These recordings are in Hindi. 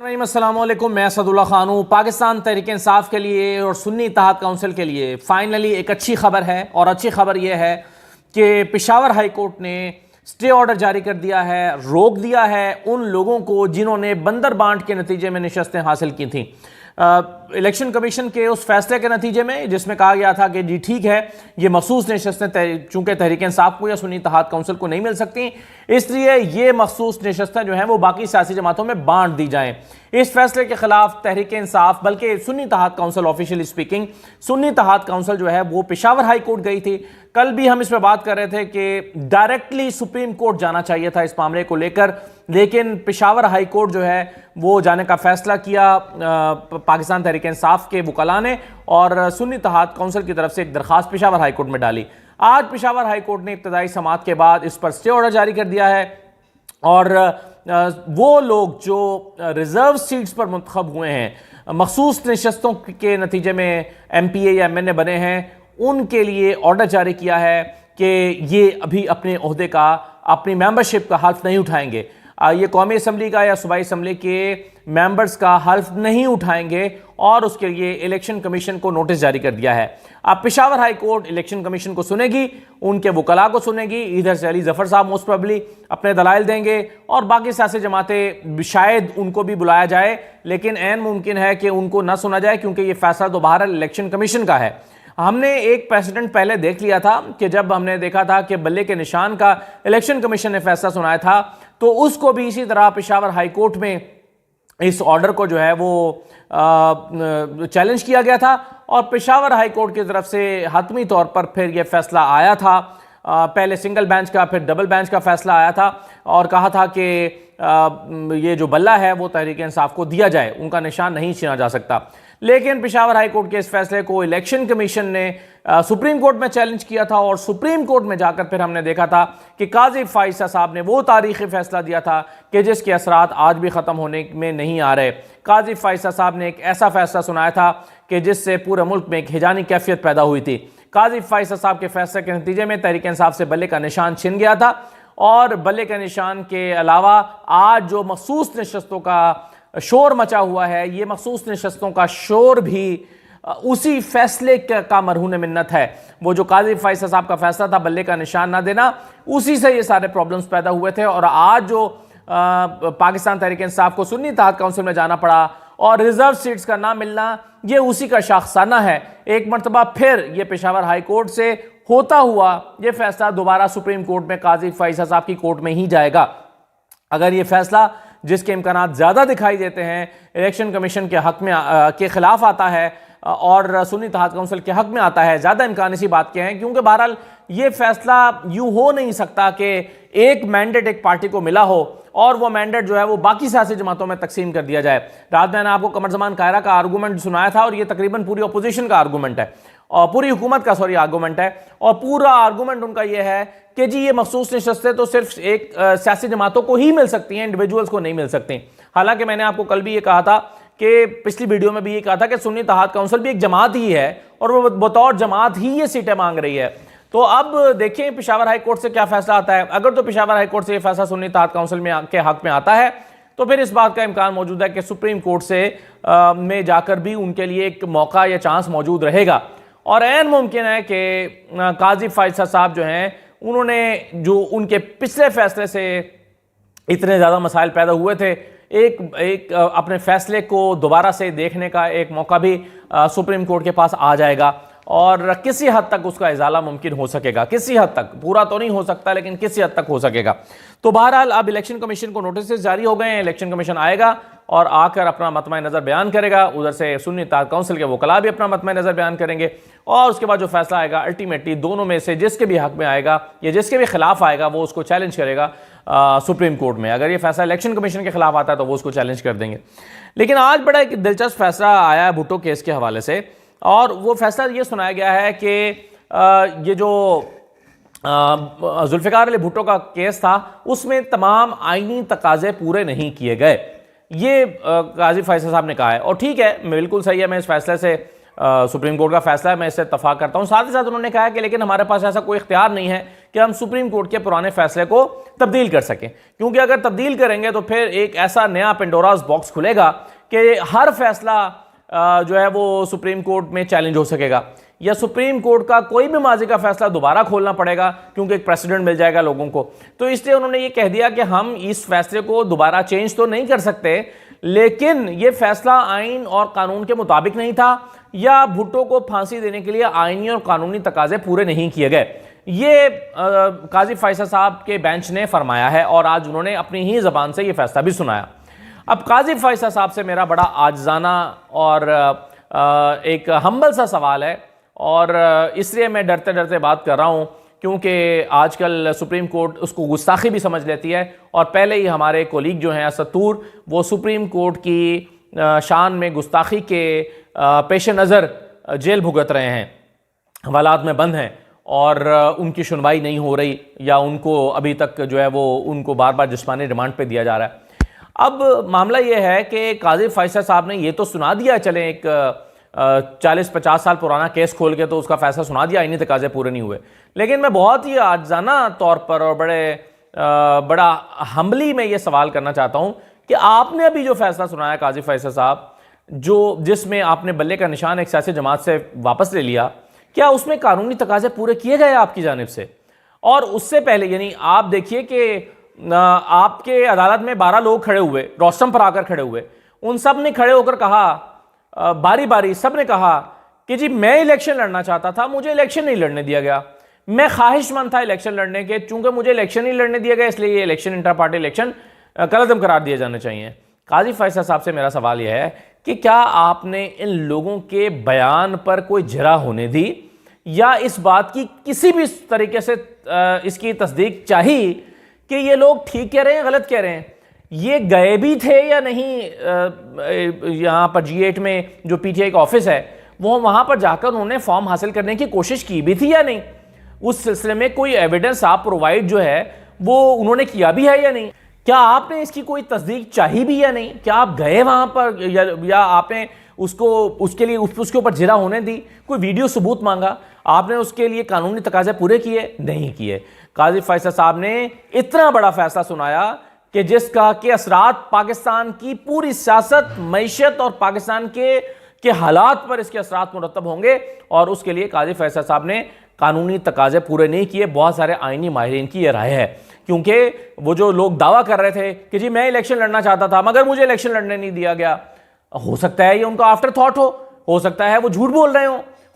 अस्सलामुअलैकुम, मैं असदुल्ला खान हूँ। पाकिस्तान तहरीक इंसाफ के लिए और सुन्नी इत्तेहाद काउंसिल के लिए फाइनली एक अच्छी खबर है, और अच्छी खबर यह है कि पेशावर हाई कोर्ट ने स्टे ऑर्डर जारी कर दिया है, रोक दिया है उन लोगों को जिन्होंने बंदर बांट के नतीजे में नशस्तें हासिल की थी। इलेक्शन कमीशन के उस फैसले के नतीजे में जिसमें कहा गया था कि जी ठीक है, ये मखसूस नशस्तें चूंकि तहरीक इंसाफ को या सुन्नी इत्तेहाद काउंसिल को नहीं मिल सकती, इसलिए ये मखसूस नशस्तें जो हैं वो बाकी सियासी जमातों में बांट दी जाएं। इस फैसले के खिलाफ तहरीक इंसाफ बल्कि Sunni Ittehad Council, officially speaking Sunni Ittehad Council जो है वो पेशावर हाई कोर्ट गई थी। कल भी हम इस पर बात कर रहे थे कि डायरेक्टली सुप्रीम कोर्ट जाना चाहिए था इस मामले को लेकर, लेकिन पेशावर हाई कोर्ट जो है वो जाने का फैसला किया पाकिस्तान तहरीक इंसाफ के वकला ने, और सुन्नी इत्तेहाद काउंसिल की तरफ से एक दरखास्त पेशावर हाई कोर्ट में डाली। आज पेशावर हाई कोर्ट ने इब्तदाई समाअत के बाद इस पर स्टे ऑर्डर जारी कर दिया है, और वो लोग जो रिजर्व सीट्स पर मुंतखब हुए हैं, मखसूस नशस्तों के नतीजे में MPA या MNA बने हैं, उनके लिए ऑर्डर जारी किया है कि ये अभी अपने ओहदे का, अपनी मेंबरशिप का हल्फ नहीं उठाएंगे। ये कौमी असम्बली का या सूबाई असम्बली के मेंबर्स का हल्फ नहीं उठाएंगे, और उसके लिए इलेक्शन कमीशन को नोटिस जारी कर दिया है। अब Peshawar high court election commission को सुनेगी, उनके वकला को सुनेगी, इधर से अली जफर साहब मोस्ट प्रोबेबली अपने दलाइल देंगे, और बाकी सियासी जमातें शायद उनको भी बुलाया जाए, लेकिन ऐन मुमकिन है कि उनको ना सुना जाए, क्योंकि ये फैसला तो बहरहाल इलेक्शन कमीशन का है। हमने एक प्रेसिडेंट पहले देख लिया था कि जब हमने देखा था कि बल्ले के निशान का इलेक्शन कमीशन ने फैसला सुनाया था, तो उसको भी इसी तरह पेशावर हाई कोर्ट में इस ऑर्डर को जो है वो चैलेंज किया गया था, और पेशावर हाई कोर्ट की तरफ से हतमी तौर पर फिर यह फैसला आया था। पहले सिंगल बेंच का, फिर डबल बेंच का फैसला आया था, और कहा था कि ये जो बल्ला है वो तहरीक इंसाफ को दिया जाए, उनका निशान नहीं छीना जा सकता। लेकिन पेशावर हाई कोर्ट के इस फैसले को इलेक्शन कमीशन ने सुप्रीम कोर्ट में चैलेंज किया था, और सुप्रीम कोर्ट में जाकर फिर हमने देखा था कि काजी फाइसा साहब ने वो तारीखी फैसला दिया था कि जिसके असरात आज भी ख़त्म होने में नहीं आ रहे। काजी फाइसा साहब ने एक ऐसा फैसला सुनाया था कि जिससे पूरे मुल्क में एक हिजानी कैफियत पैदा हुई थी। काजी फाइसा साहब के फैसले के नतीजे में तहरीक इंसाफ से बल्ले का निशान छिन गया था, और बल्ले के निशान के अलावा आज जो मखसूस नशस्तों का शोर मचा हुआ है, ये मखसूस नशस्तों का शोर भी उसी फैसले का मरहून मिन्नत है। वो जो काजी फाइसा साहब का फैसला था बल्ले का निशान ना देना, उसी से ये सारे प्रॉब्लम्स पैदा हुए थे, और आज जो पाकिस्तान तहरीक इंसाफ को सुन्नी इत्तेहाद काउंसिल में जाना पड़ा और रिजर्व सीट्स का ना मिलना, ये उसी का शाखसाना है। एक मरतबा फिर ये पेशावर हाई कोर्ट से होता हुआ ये फैसला दोबारा सुप्रीम कोर्ट में काजी फाइसा साहब की कोर्ट में ही जाएगा। अगर ये फैसला, जिसके इम्कानात ज़्यादा दिखाई देते हैं, इलेक्शन कमीशन के हक में के खिलाफ आता है और सुन्नी इत्तेहाद काउंसिल के हक में आता है, ज़्यादा इम्कान इसी बात के हैं, क्योंकि बहरहाल ये फैसला यूँ हो नहीं सकता कि एक मैंडेट एक पार्टी को मिला हो और वो मैंडेट जो है वो बाकी सियासी जमातों में तकसीम कर दिया जाए। रात मैंने आपको कमर ज़मान कायरा का आर्गूमेंट सुनाया था, और ये तकरीबन पूरी अपोजिशन का आर्गूमेंट है, और पूरी हुकूमत का आर्गूमेंट है, और पूरा आर्गूमेंट उनका ये है कि जी ये मखसूस नशस्तें तो सिर्फ एक सियासी जमातों को ही मिल सकती हैं, इंडिविजुअल्स को नहीं मिल सकती। हालांकि मैंने आपको कल भी ये कहा था कि पिछली वीडियो में भी ये कहा था कि सुन्नी इत्तेहाद काउंसिल भी एक जमात ही है, और वो बतौर जमात ही ये सीटें मांग रही है। तो अब देखिए पेशावर हाई कोर्ट से क्या फैसला आता है। अगर तो पेशावर हाई कोर्ट से ये फैसला सुन्नी इत्तेहाद काउंसिल के हक में आता है, तो फिर इस बात का इम्कान मौजूद है कि सुप्रीम कोर्ट से में जाकर भी उनके लिए एक मौका या चांस मौजूद रहेगा, और ऐन मुमकिन है कि काजी फाइसा साहब जो हैं, उन्होंने जो उनके पिछले फैसले से इतने ज़्यादा मसाइल पैदा हुए थे, एक अपने फैसले को दोबारा से देखने का एक मौका भी सुप्रीम कोर्ट के पास आ जाएगा, और किसी हद तक उसका इजाला मुमकिन हो सकेगा, किसी हद तक, पूरा तो नहीं हो सकता लेकिन किसी हद तक हो सकेगा। तो बहरहाल अब इलेक्शन कमीशन को नोटिस जारी हो गए हैं, इलेक्शन कमीशन आएगा और आकर अपना मतमा नज़र बयान करेगा, उधर से सुन्नी इत्तेहाद काउंसिल के वकला भी अपना मतमा नज़र बयान करेंगे, और उसके बाद जो फैसला आएगा अल्टीमेटली दोनों में से जिसके भी हक में आएगा या जिसके भी खिलाफ आएगा वो उसको चैलेंज करेगा सुप्रीम कोर्ट में। अगर ये फैसला इलेक्शन कमीशन के खिलाफ आता है तो वो उसको चैलेंज कर देंगे। लेकिन आज बड़ा एक दिलचस्प फैसला आया है भुट्टो केस के हवाले से, और वो फैसला ये सुनाया गया है कि ये जो जुल्फ़िकार अली भुट्टो का केस था उसमें तमाम आईनी तकाजे पूरे नहीं किए गए, ये काजी फाइसा साहब ने कहा है। और ठीक है, बिल्कुल सही है, मैं इस फैसले से सुप्रीम कोर्ट का फैसला है, मैं इससे इत्तफाक करता हूँ। साथ ही साथ उन्होंने कहा कि लेकिन हमारे पास ऐसा कोई इख्तियार नहीं है कि हम सुप्रीम कोर्ट के पुराने फैसले को तब्दील कर सकें, क्योंकि अगर तब्दील करेंगे तो फिर एक ऐसा नया पेंडोरास बॉक्स खुलेगा कि हर फैसला जो है वो सुप्रीम कोर्ट में चैलेंज हो सकेगा, या सुप्रीम कोर्ट का कोई भी माजी का फैसला दोबारा खोलना पड़ेगा, क्योंकि एक प्रेसिडेंट मिल जाएगा लोगों को। तो इसलिए उन्होंने ये कह दिया कि हम इस फैसले को दोबारा चेंज तो नहीं कर सकते, लेकिन ये फैसला आइन और कानून के मुताबिक नहीं था, या भुट्टो को फांसी देने के लिए आइनी और कानूनी तकाजे पूरे नहीं किए गए। ये काजी फैसल साहब के बेंच ने फरमाया है और आज उन्होंने अपनी ही जबान से ये फैसला भी सुनाया। अब काजी फैसल साहब से मेरा बड़ा आजिज़ाना और एक हम्बल सा सवाल है, और इसलिए मैं डरते डरते बात कर रहा हूँ, क्योंकि आजकल सुप्रीम कोर्ट उसको गुस्ताखी भी समझ लेती है, और पहले ही हमारे कोलीग जो हैं असतूर, वो सुप्रीम कोर्ट की शान में गुस्ताखी के पेश नज़र जेल भुगत रहे हैं, हवालात में बंद हैं, और उनकी सुनवाई नहीं हो रही, या उनको अभी तक जो है वो उनको बार बार जिस्मानी रिमांड पे दिया जा रहा है। अब मामला ये है कि काजी फैसल साहब ने ये तो सुना दिया, चलें एक 40-50 साल पुराना केस खोल के तो उसका फैसला सुना दिया, आईनी तकाजे पूरे नहीं हुए, लेकिन मैं बहुत ही आजाना तौर पर और बड़ा हम्बली में ये सवाल करना चाहता हूँ कि आपने अभी जो फैसला सुनाया काजी फैसल साहब, जिसमें आपने बल्ले का निशान एक सियासी जमात से वापस ले लिया, क्या उसमें कानूनी तकाजे पूरे किए गए आपकी जानिब से? और उससे पहले यानी आप देखिए कि आपके अदालत में 12 लोग खड़े हुए, रोस्टम पर आकर खड़े हुए, उन सब ने खड़े होकर कहा, बारी बारी सब ने कहा कि जी मैं इलेक्शन लड़ना चाहता था, मुझे इलेक्शन नहीं लड़ने दिया गया, मैं ख्वाहिशमंद था इलेक्शन लड़ने के, चूंकि मुझे इलेक्शन नहीं लड़ने दिया गया इसलिए ये इलेक्शन इंटर पार्टी इलेक्शन कलअदम करार दिए जाने चाहिए। काजी फैसल साहब से मेरा सवाल यह है कि क्या आपने इन लोगों के बयान पर कोई जरा होने दी, या इस बात की किसी भी तरीके से इसकी तस्दीक चाहिए कि ये लोग ठीक कह रहे हैं गलत कह रहे हैं, ये गए भी थे या नहीं? यहाँ पर G8 में जो PTI का ऑफिस है वो वहाँ पर जाकर उन्होंने फॉर्म हासिल करने की कोशिश की भी थी या नहीं? उस सिलसिले में कोई एविडेंस आप प्रोवाइड जो है वो उन्होंने किया भी है या नहीं? क्या आपने इसकी कोई तस्दीक चाहिए भी या नहीं? क्या आप गए वहाँ पर या आपने उसके ऊपर जिरा होने दी? कोई वीडियो सबूत मांगा? आपने उसके लिए कानूनी तकाजे पूरे किए? नहीं किए। काजी फैसल साहब ने इतना बड़ा फैसला सुनाया कि जिसका के असरात पाकिस्तान की पूरी सियासत, मईशत और पाकिस्तान के हालात पर इसके असरात मुरतब होंगे, और उसके लिए काजी फैसल साहब ने कानूनी तकाजे पूरे नहीं किए। बहुत सारे आईनी माहिरीन की यह राय है, क्योंकि वो जो लोग दावा कर रहे थे कि जी मैं इलेक्शन लड़ना चाहता था मगर मुझे इलेक्शन लड़ने नहीं दिया गया, हो सकता है ये उनका आफ्टर थॉट हो सकता है वो झूठ बोल रहे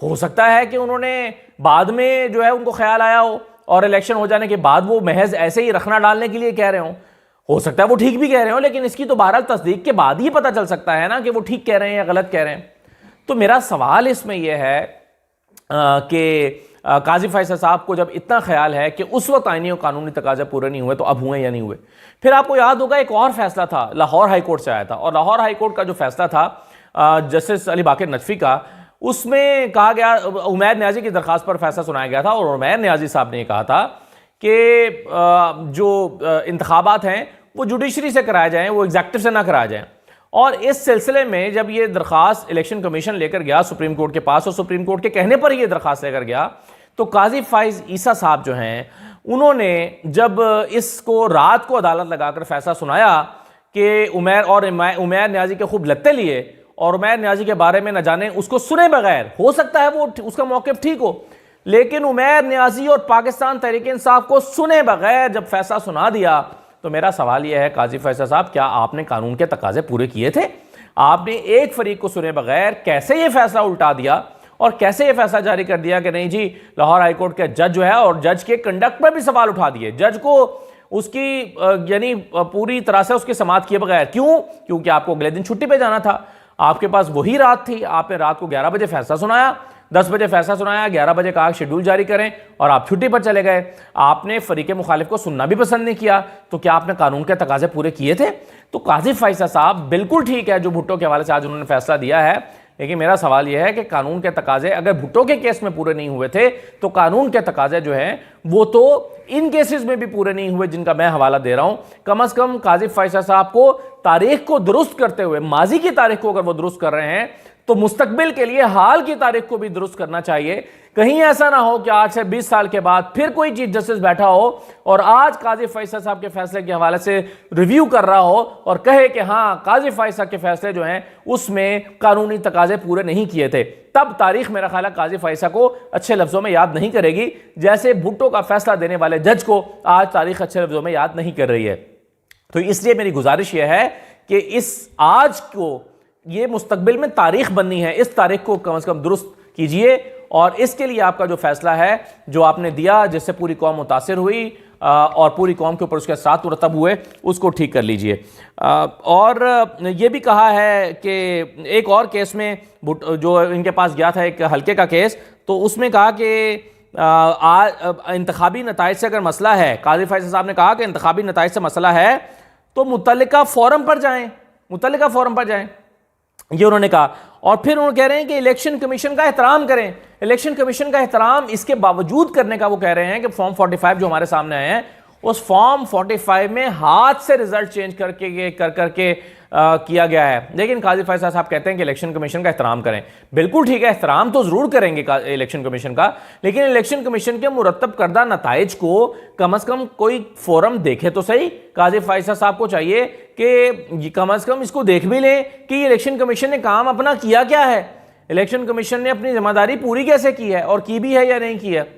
हो सकता है कि उन्होंने बाद में जो है उनको ख्याल आया और इलेक्शन हो जाने के बाद वो महज ऐसे ही रखना डालने के लिए कह रहे हो सकता है वो ठीक भी कह रहे हो, लेकिन इसकी तो बहरहाल तस्दीक के बाद ही पता चल सकता है ना कि वो ठीक कह रहे हैं या गलत कह रहे हैं। तो मेरा सवाल इसमें यह है कि काजी फैसल साहब को जब इतना ख्याल है कि उस वक्त आईनी और कानूनी तकाजे पूरे नहीं हुए, तो अब हुए या नहीं हुए? फिर आपको याद होगा एक और फैसला था, लाहौर हाई कोर्ट से आया था, और लाहौर हाई कोर्ट का जो फैसला था जस्टिस अली बाकर नजफी का, उसमें कहा गया, उमैर न्याजी की दरखास्त पर फैसला सुनाया गया था, और उमैर न्याजी साहब ने कहा था कि जो इंतखाबात हैं वो जुडिशरी से कराए जाएं, वो एग्जेक्टिव से ना कराए जाएं। और इस सिलसिले में जब ये दरखास्त इलेक्शन कमीशन लेकर गया सुप्रीम कोर्ट के पास, और सुप्रीम कोर्ट के कहने पर ये दरखास्त लेकर गया, तो काजी फाइज ईसा साहब जो हैं उन्होंने जब इसको रात को अदालत लगाकर फैसला सुनाया कि उमैर न्याजी के खूब लत्ते लिए, और उमैर न्याजी के बारे में न जाने उसको सुने बगैर, हो सकता है वो उसका मौक़िफ़ ठीक हो, लेकिन उमैर न्याजी और पाकिस्तान तहरीक इंसाफ को सुने बगैर जब फैसला सुना दिया, तो मेरा सवाल यह है काजी फैसल साहब, क्या आपने कानून के तकाजे पूरे किए थे? आपने एक फरीक को सुने बगैर कैसे ये फैसला उल्टा दिया, और कैसे ये फैसला जारी कर दिया कि नहीं जी लाहौर हाई कोर्ट के जज जो है, और जज के कंडक्ट पर भी सवाल उठा दिए, जज को उसकी यानी पूरी तरह से उसकी समाअत किए बगैर। क्यों? क्योंकि आपको अगले दिन छुट्टी पे जाना था, आपके पास वही रात थी, आपने रात को 11 बजे फैसला सुनाया, 10 बजे फैसला सुनाया, 11 बजे कहा शेड्यूल जारी करें, और आप छुट्टी पर चले गए। आपने फरीक मुखालिफ को सुनना भी पसंद नहीं किया, तो क्या आपने कानून के तकाजे पूरे किए थे? तो काजी फैसल साहब बिल्कुल ठीक है जो भुट्टो के हवाले से आज उन्होंने फैसला दिया है, लेकिन मेरा सवाल यह है कि कानून के तकाजे अगर भुट्टो के केस में पूरे नहीं हुए थे, तो कानून के तकाजे जो हैं वो तो इन केसेस में भी पूरे नहीं हुए जिनका मैं हवाला दे रहा हूं। कम से कम काजी फैसल साहब को तारीख को दुरुस्त करते हुए, माजी की तारीख को अगर वो दुरुस्त कर रहे हैं तो मुस्तकबिल के लिए हाल की तारीख को भी दुरुस्त करना चाहिए। कहीं ऐसा ना हो कि आज से 20 साल के बाद फिर कोई चीफ जस्टिस बैठा हो और आज काजी फैसल साहब के फैसले के हवाले से रिव्यू कर रहा हो और कहे कि हाँ, काजी फैसल के फैसले जो हैं उसमें कानूनी तकाजे पूरे नहीं किए थे। तब तारीख मेरा ख्याल है काजी फैसल को अच्छे लफ्जों में याद नहीं करेगी, जैसे भुट्टो का फैसला देने वाले जज को आज तारीख अच्छे लफ्जों में याद नहीं कर रही है। तो इसलिए मेरी गुजारिश यह है कि इस आज को, ये मुस्तकबिल में तारीख बननी है, इस तारीख को कम से कम दुरुस्त कीजिए और इसके लिए आपका जो फैसला है जो आपने दिया, जिससे पूरी कौम मुतासिर हुई और पूरी कौम के ऊपर उसके साथ मुरतब हुए, उसको ठीक कर लीजिए। और ये भी कहा है कि एक और केस में जो इनके पास गया था, एक हल्के का केस, तो उसमें कहा कि इंतखाबी नताइज से अगर मसला है, काजी फैसल साहब ने कहा कि इंतखाबी नताइज से मसला है तो मुतल्लिका फोरम पर जाएं, मुतल्लिका फोरम पर जाएं, ये उन्होंने कहा। और फिर उन्होंने कह रहे हैं कि इलेक्शन कमीशन का एहतराम करें। इलेक्शन कमीशन का एहतराम इसके बावजूद करने का वो कह रहे हैं कि फॉर्म 45 जो हमारे सामने आए हैं, उस फॉर्म 45 में हाथ से रिजल्ट चेंज करके किया गया है। लेकिन काजी फैसल साहब कहते हैं कि इलेक्शन कमीशन का एहतराम करें। बिल्कुल ठीक है, एहतराम तो जरूर करेंगे इलेक्शन कमीशन का, लेकिन इलेक्शन कमीशन के मुरतब करदा नताइज को कम से कम कोई फोरम देखे तो सही। काजी फैसल साहब को चाहिए कि कम से कम इसको देख भी लें कि इलेक्शन कमीशन ने काम अपना किया क्या है, इलेक्शन कमीशन ने अपनी जिम्मेदारी पूरी कैसे की है और की भी है या नहीं की है।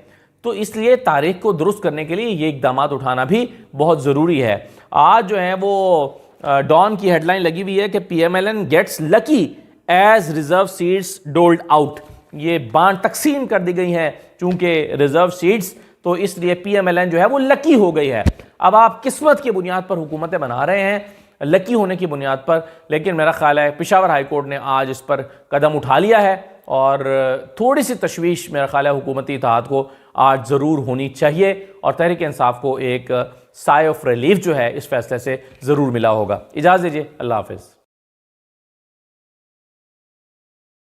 तो इसलिए तारीख को दुरुस्त करने के लिए ये इकदाम उठाना भी बहुत ज़रूरी है। आज जो है वो डॉन की हेडलाइन लगी हुई है कि PMLN gets lucky as reserve seats doled out. ये बांट तकसीम कर दी गई हैं चूंकि रिजर्व सीट्स, तो इसलिए PMLN जो है वो लकी हो गई है। अब आप किस्मत की बुनियाद पर हुकूमतें बना रहे हैं, लकी होने की बुनियाद पर, लेकिन मेरा ख्याल है पेशावर हाई कोर्ट ने आज इस पर कदम उठा लिया है और थोड़ी सी तशवीश मेरा ख्याल है हुकूमती इत्तेहाद को आज ज़रूर होनी चाहिए और तहरीक इंसाफ को एक साय ऑफ रिलीफ जो है इस फैसले से ज़रूर मिला होगा। इजाज़त दीजिए, अल्लाह हाफ़िज़।